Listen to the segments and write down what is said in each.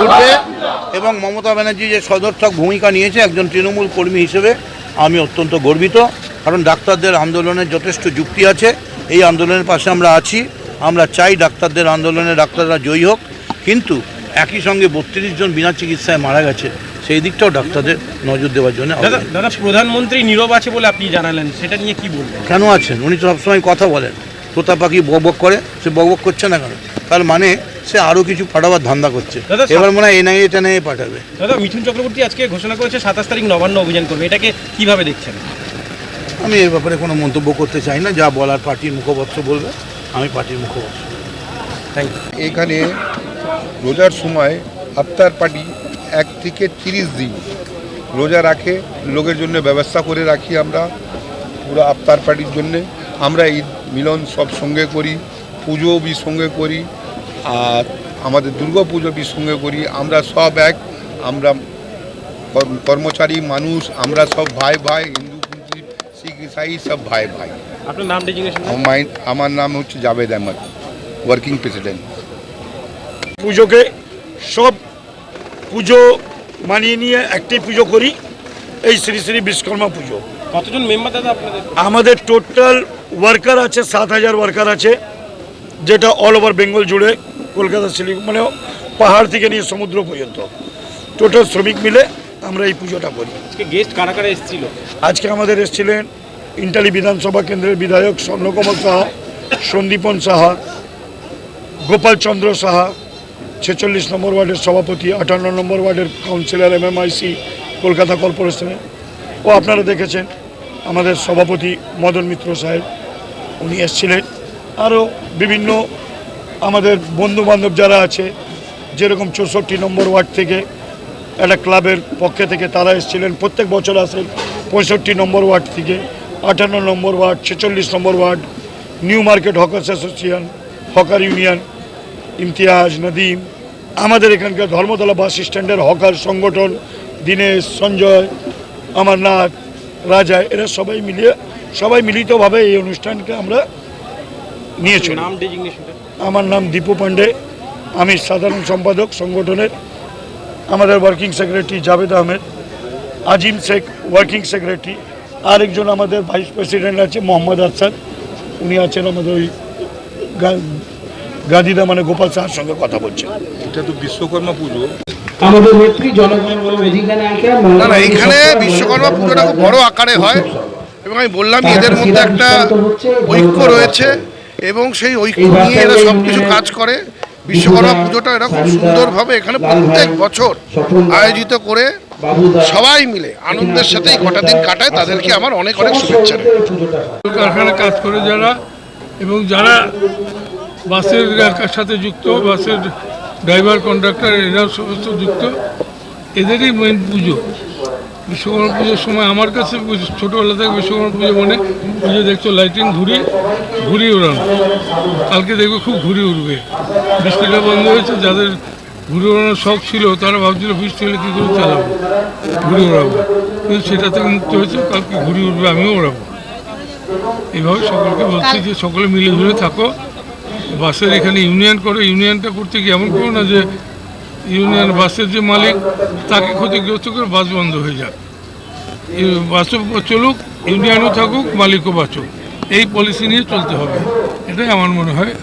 ছুটবে এবং মমতা ব্যানার্জি যে সদর্থক ভূমিকা নিয়েছে একজন তৃণমূল কর্মী হিসেবে আমি অত্যন্ত গর্বিত। কারণ ডাক্তারদের আন্দোলনের যথেষ্ট যুক্তি আছে, এই আন্দোলনের পাশে আমরা আছি। আমরা চাই ডাক্তারদের আন্দোলনে ডাক্তাররা জয়ী হোক, কিন্তু একই সঙ্গে 32 জন বিনা চিকিৎসায় মারা গেছে, সেই দিকটাও ডাক্তারদের নজর দেওয়ার জন্য। দাদা, প্রধানমন্ত্রী নীরব আছে বলে আপনি জানালেন, সেটা নিয়ে কি বলবেন? কেন আছেন? উনি তো সবসময় কথা বলেন, তোতা পাখি বকবক করে, সে বকবক করছে না কেন? তার মানে সে আরও কিছু পাঠাবার ধান্দা করছে। এবার মনে হয় এনআইএ টেনআইএ পাঠাবে। দাদা, মিঠুন চক্রবর্তী আজকে ঘোষণা করেছে 27 তারিখ নবান্ন অভিযান করবে, এটাকে কিভাবে দেখছেন? আমি এর ব্যাপারে কোনো মন্তব্য করতে চাই না। যা বলার পার্টির মুখপাত্র বলবে, আমি পার্টির মুখপাত্র। Thank you. এখানে রোজার সময় আফতার পার্টি 1 থেকে 30 দিন রোজা রাখে, লোকের জন্য ব্যবস্থা করে রাখি আমরা পুরো আফতার পার্টির জন্যে। আমরা ঈদ মিলন সব সঙ্গে করি, পুজো বি সঙ্গে করি, আর আমাদের দুর্গা পুজো বি সঙ্গে করি। আমরা সব এক, আমরা কর্মচারী মানুষ, আমরা সব ভাই ভাই, হিন্দু মুসলিম শিখ ইসাই সব ভাই ভাই। আপনার নাম ডেজিগনেশন? আমার নাম হচ্ছে জাভেদ আহমদ, ওয়ার্কিং প্রেসিডেন্ট। পুজোকে সব পুজো মানিয়ে নিয়ে একটি পুজো করি, এই শ্রী শ্রী বিশ্বকর্মা পুজো। কতজন মেম্বার দাদা আপনাদের? আমাদের টোটাল ওয়ার্কার আছে 7000 ওয়ার্কার আছে, যেটা অল ওভার বেঙ্গল জুড়ে, কলকাতা শিলিগুড়ি মানে পাহাড় থেকে নিয়ে সমুদ্র পর্যন্ত টোটাল শ্রমিক মিলে আমরা এই পুজোটা করি। আজকে গেস্ট কারা কারা এসেছিল? আজকে আমাদের এসেছিলেন ইন্টালি বিধানসভা কেন্দ্রের বিধায়ক স্বর্ণকমল সাহা, সন্দীপন সাহা, গোপাল চন্দ্র সাহা, 46 নম্বর ওয়ার্ডের সভাপতি, 58 নম্বর ওয়ার্ডের কাউন্সিলর MMIC কলকাতা কর্পোরেশনে, ও আপনারা দেখেছেন আমাদের সভাপতি মদন মিত্র সাহেব, উনি এসেছিলেন। আরও বিভিন্ন আমাদের বন্ধুবান্ধব যারা আছে, যেরকম 64 নম্বর ওয়ার্ড থেকে একটা ক্লাবের পক্ষে থেকে তারা এসেছিলেন, প্রত্যেক বছর আসেন 65 নম্বর ওয়ার্ড থেকে, 58 number ward, 46 number ward, new market hawkers association, hawker union, Imtiaz, Nadeem, আমাদের এখানকার ধর্মতলা বাস স্ট্যান্ডের হকার সংগঠন, দীনেশ, সঞ্জয়, অমরনাথ, রাজা, এরা সবাই মিলিতভাবে এই অনুষ্ঠানকে আমরা নিয়েছি। নাম ডেজিগনেশনটা? আমার নাম দীপু পান্ডে, আমি সাধারণ সম্পাদক সংগঠনের। আমাদের ওয়ার্কিং সেক্রেটারি জাভেদ আহমেদ, আজিম শেখ ওয়ার্কিং সেক্রেটারি, আরেকজন আমাদের ভাইস প্রেসিডেন্ট আছে মোহাম্মদ আসাদ, উনি আছেন আমাদের ওই গাদিদা মানে গোপাল সাহার সঙ্গে কথা বলছেন। এটা তো বিশ্বকর্মা পুজো। আমাদের নেত্রী জনগণের অধিকার না না, এখানে বিশ্বকর্মা পুজোটা খুব বড় আকারে হয় এবং আমি বললাম এদের মধ্যে একটা ঐক্য রয়েছে এবং সেই ঐক্য নিয়ে এরা সব কিছু কাজ করে। বিশ্বকর্মা পুজোটা এরা খুব সুন্দরভাবে এখানে প্রত্যেক বছর আয়োজিত করে সবাই মিলে আনন্দের সাথে এই কটা দিন কাটায়। তাদেরকে আমার অনেক অনেক শুভেচ্ছা। কারখানায় কাজ করে যারা এবং যারা বাসের সাথে যুক্ত, বাসের ড্রাইভার কন্ডাক্টর, এরা সমস্ত যুক্ত, এদেরই মেন পুজো। বিশ্বকর্মা পুজোর সময় আমার কাছে ছোটোবেলা থেকে বিশ্বকর্মা পুজো মানে পুজো দেখছো লাইটিং, ঘুড়ি ওড়ানো। কালকে দেখবে খুব ঘুড়ি উড়বে, বৃষ্টিটা বন্ধ হয়েছে। যাদের ঘুড়ি ওড়ানোর শখ ছিল তারা ভাবছিল বৃষ্টি হলে কী করে চালাবো, ঘুড়ি ওড়াবো, কিন্তু সেটা থেকে মুক্ত হয়েছে। কালকে ঘুড়ি উড়বে, আমিও ওড়াবো। এইভাবে সকলকে বলছি যে সকলে মিলে ঝুলে থাকো। বাসের এখানে ইউনিয়ন করো, ইউনিয়নটা করতে গিয়ে এমন করো না যে ইউনিয়ন বাসের যে মালিক তাকে ক্ষতিগ্রস্ত করে বাস বন্ধ হয়ে যাক। বাসও চলুক, ইউনিয়নও থাকুক, মালিকও বাঁচুক, এই পলিসি নিয়ে চলতে হবে। এটাই আমার মনে হয়,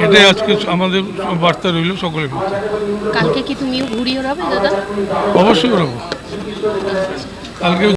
এটাই আজকে আমাদের বার্তা রইল সকলের প্রতি। কালকে কি তুমিও ঘুরিয়ে ওড়াবে দাদা? অবশ্যই ওড়াবো কালকে।